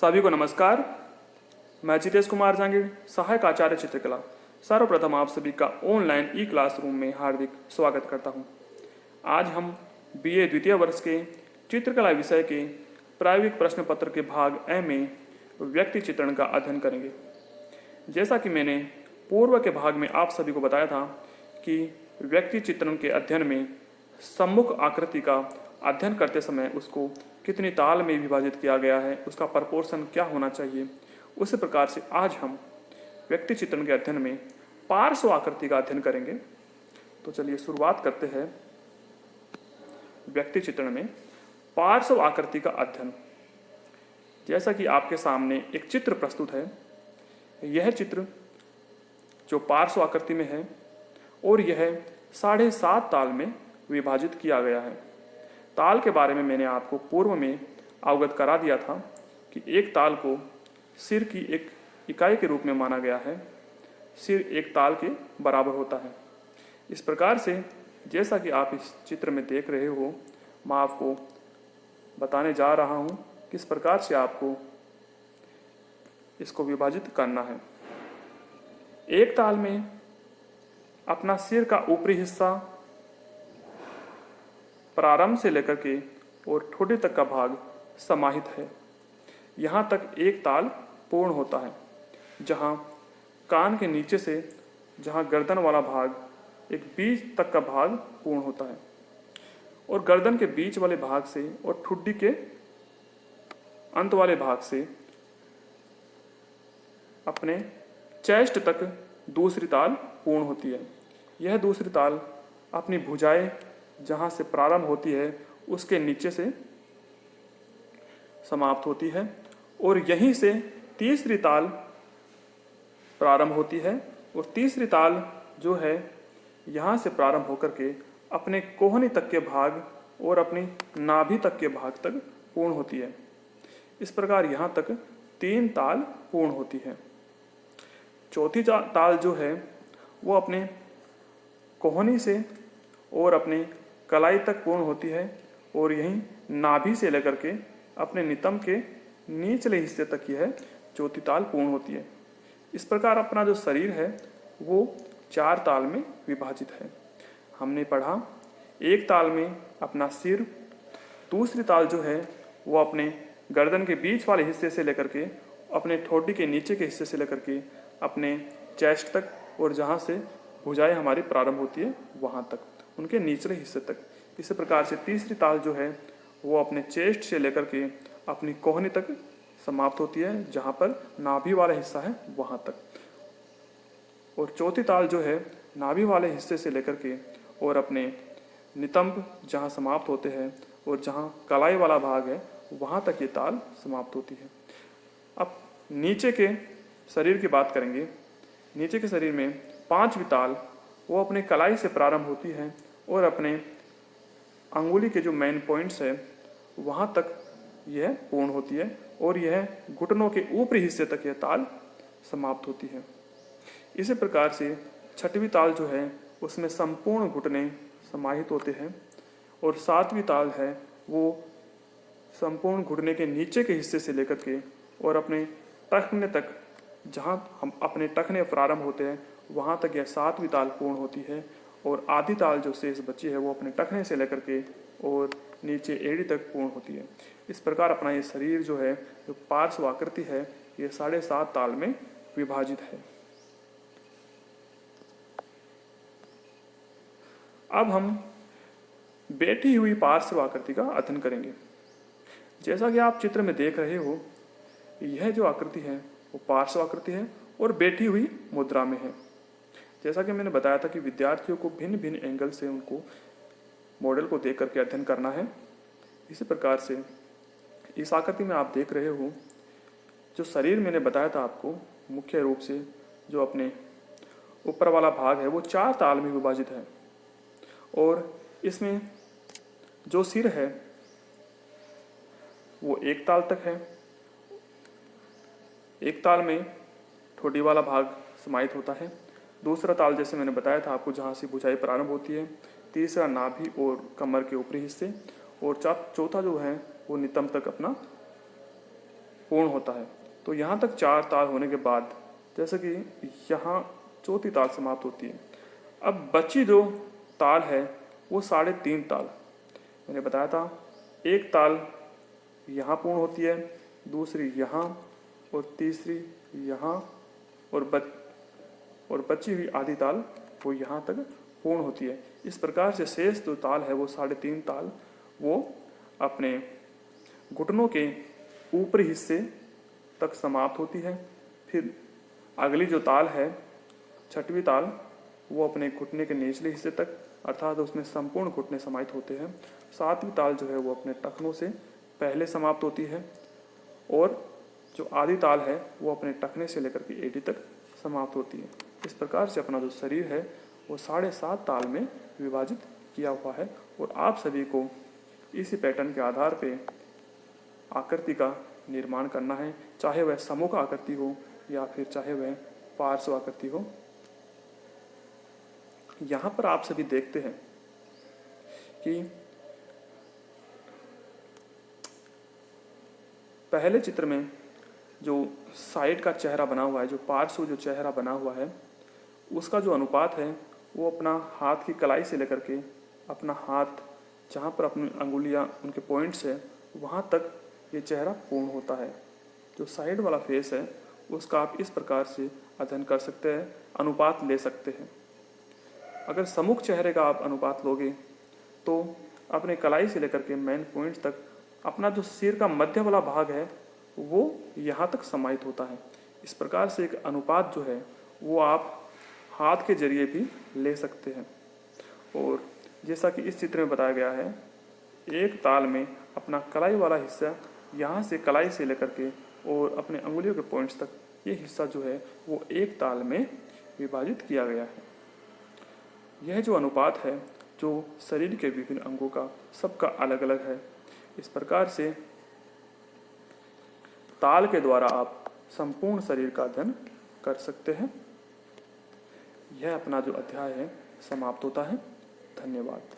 सभी को नमस्कार। मैं जितेश कुमार जांगीर, सहायक आचार्य चित्रकला, सर्वप्रथम आप सभी का ऑनलाइन ई क्लासरूम में हार्दिक स्वागत करता हूं। आज हम बीए द्वितीय वर्ष के चित्रकला विषय के प्रायोगिक प्रश्न पत्र के भाग ए में व्यक्ति चित्रण का अध्ययन करेंगे। जैसा कि मैंने पूर्व के भाग में आप सभी को बताया था कि व्यक्ति चित्रण के अध्ययन में सम्मुख आकृति का अध्ययन करते समय उसको कितनी ताल में विभाजित किया गया है, उसका प्रपोर्शन क्या होना चाहिए, उसी प्रकार से आज हम व्यक्ति चित्रण के अध्ययन में पार्श्व आकृति का अध्ययन करेंगे। तो चलिए शुरुआत करते हैं व्यक्ति चित्रण में पार्श्व आकृति का अध्ययन। जैसा कि आपके सामने एक चित्र प्रस्तुत है, यह चित्र जो पार्श्व आकृति में है और यह 7.5 ताल में विभाजित किया गया है। ताल के बारे में मैंने आपको पूर्व में अवगत करा दिया था कि एक ताल को सिर की एक इकाई के रूप में माना गया है। सिर एक ताल के बराबर होता है। इस प्रकार से जैसा कि आप इस चित्र में देख रहे हो, मैं आपको बताने जा रहा हूं किस प्रकार से आपको इसको विभाजित करना है। एक ताल में अपना सिर का ऊपरी हिस्सा प्रारंभ से लेकर के और ठोड़ी तक का भाग समाहित है। यहाँ तक एक ताल पूर्ण होता है, जहाँ कान के नीचे से जहाँ गर्दन वाला भाग एक बीच तक का भाग पूर्ण होता है और गर्दन के बीच वाले भाग से और ठुड्डी के अंत वाले भाग से अपने चेस्ट तक दूसरी ताल पूर्ण होती है। यह दूसरी ताल अपनी भुजाएं जहाँ से प्रारंभ होती है उसके नीचे से समाप्त होती है और यहीं से तीसरी ताल प्रारंभ होती है और तीसरी ताल जो है यहाँ से प्रारंभ होकर के अपने कोहनी तक के भाग और अपनी नाभि तक के भाग तक पूर्ण होती है। इस प्रकार यहाँ तक 3 ताल पूर्ण होती है। चौथी ताल जो है वो अपने कोहनी से और अपने कलाई तक पूर्ण होती है और यहीं नाभि से लेकर के अपने नितंब के निचले हिस्से तक यह चौथी ताल पूर्ण होती है। इस प्रकार अपना जो शरीर है वो 4 ताल में विभाजित है। हमने पढ़ा एक ताल में अपना सिर, दूसरी ताल जो है वो अपने गर्दन के बीच वाले हिस्से से लेकर के अपने ठोडी के नीचे के हिस्से से लेकर के अपने चेस्ट तक और जहाँ से भुजाएं हमारी प्रारंभ होती है वहाँ तक, उनके निचले हिस्से तक। इसी प्रकार से तीसरी ताल जो है वो अपने चेस्ट से लेकर के अपनी कोहनी तक समाप्त होती है, जहाँ पर नाभि वाला हिस्सा है वहाँ तक। और चौथी ताल जो है नाभि वाले हिस्से से लेकर के और अपने नितंब जहाँ समाप्त होते हैं और जहाँ कलाई वाला भाग है वहाँ तक ये ताल समाप्त होती है। अब नीचे के शरीर की बात करेंगे। नीचे के शरीर में 5वीं ताल वो अपने कलाई से प्रारंभ होती है और अपने अंगुली के जो मेन पॉइंट्स है वहाँ तक यह पूर्ण होती है और यह घुटनों के ऊपरी हिस्से तक यह ताल समाप्त होती है। इसी प्रकार से 6वीं ताल जो है उसमें संपूर्ण घुटने समाहित होते हैं और 7वीं ताल है वो संपूर्ण घुटने के नीचे के हिस्से से लेकर के और अपने टखने तक, जहाँ हम अपने टखने प्रारंभ होते हैं वहाँ तक यह 7वीं ताल पूर्ण होती है और आधी ताल जो शेष बची है वो अपने टखने से लेकर के और नीचे एड़ी तक पूर्ण होती है। इस प्रकार अपना ये शरीर जो है, जो पार्श्व आकृति है, ये 7.5 ताल में विभाजित है। अब हम बैठी हुई पार्श्व आकृति का अध्ययन करेंगे। जैसा कि आप चित्र में देख रहे हो, यह जो आकृति है वो पार्श्व आकृति है और बैठी हुई मुद्रा में है। जैसा कि मैंने बताया था कि विद्यार्थियों को भिन्न भिन्न एंगल से उनको मॉडल को देख करके अध्ययन करना है। इसी प्रकार से इस आकृति में आप देख रहे हो, जो शरीर मैंने बताया था आपको, मुख्य रूप से जो अपने ऊपर वाला भाग है वो 4 ताल में विभाजित है और इसमें जो सिर है वो 1 ताल तक है। 1 ताल में ठोडी वाला भाग समाहित होता है। दूसरा ताल जैसे मैंने बताया था आपको, जहाँ से भुजाई प्रारंभ होती है। तीसरा नाभि और कमर के ऊपरी हिस्से और चौथा जो है वो नितंब तक अपना पूर्ण होता है। तो यहाँ तक 4 ताल होने के बाद जैसे कि यहाँ चौथी ताल समाप्त होती है। अब बची जो ताल है वो 3.5 ताल। मैंने बताया था एक ताल यहाँ पूर्ण होती है, दूसरी यहाँ और तीसरी यहाँ और बची हुई आधी ताल वो यहाँ तक पूर्ण होती है। इस प्रकार से शेष जो ताल है वो 3.5 ताल वो अपने घुटनों के ऊपरी हिस्से तक समाप्त होती है। फिर अगली जो ताल है 6वीं ताल वो अपने घुटने के निचले हिस्से तक अर्थात उसमें संपूर्ण घुटने समाहित होते हैं। 7वीं ताल जो है वो अपने टखनों से पहले समाप्त होती है और जो आधी ताल है वो अपने टखने से लेकर के एड़ी तक समाप्त होती है। इस प्रकार से अपना जो शरीर है वो 7.5 ताल में विभाजित किया हुआ है और आप सभी को इसी पैटर्न के आधार पे आकृति का निर्माण करना है, चाहे वह समूह आकृति हो या फिर चाहे वह पार्श्व आकृति हो। यहाँ पर आप सभी देखते हैं कि पहले चित्र में जो साइड का चेहरा बना हुआ है, जो पार्श्व जो चेहरा बना हुआ है, उसका जो अनुपात है वो अपना हाथ की कलाई से लेकर के अपना हाथ जहाँ पर अपनी अंगुलियाँ उनके पॉइंट्स है वहाँ तक ये चेहरा पूर्ण होता है। जो साइड वाला फेस है उसका आप इस प्रकार से अध्ययन कर सकते हैं, अनुपात ले सकते हैं। अगर सम्मुख चेहरे का आप अनुपात लोगे तो अपने कलाई से लेकर के मेन पॉइंट्स तक अपना जो सिर का मध्य वाला भाग है वो यहाँ तक समाहित होता है। इस प्रकार से एक अनुपात जो है वो आप हाथ के जरिए भी ले सकते हैं। और जैसा कि इस चित्र में बताया गया है, एक ताल में अपना कलाई वाला हिस्सा यहाँ से कलाई से लेकर के और अपने अंगुलियों के पॉइंट्स तक ये हिस्सा जो है वो एक ताल में विभाजित किया गया है। यह जो अनुपात है जो शरीर के विभिन्न अंगों का सबका अलग अलग है। इस प्रकार से ताल के द्वारा आप संपूर्ण शरीर का अध्ययन कर सकते हैं। यह अपना जो अध्याय है समाप्त होता है। धन्यवाद।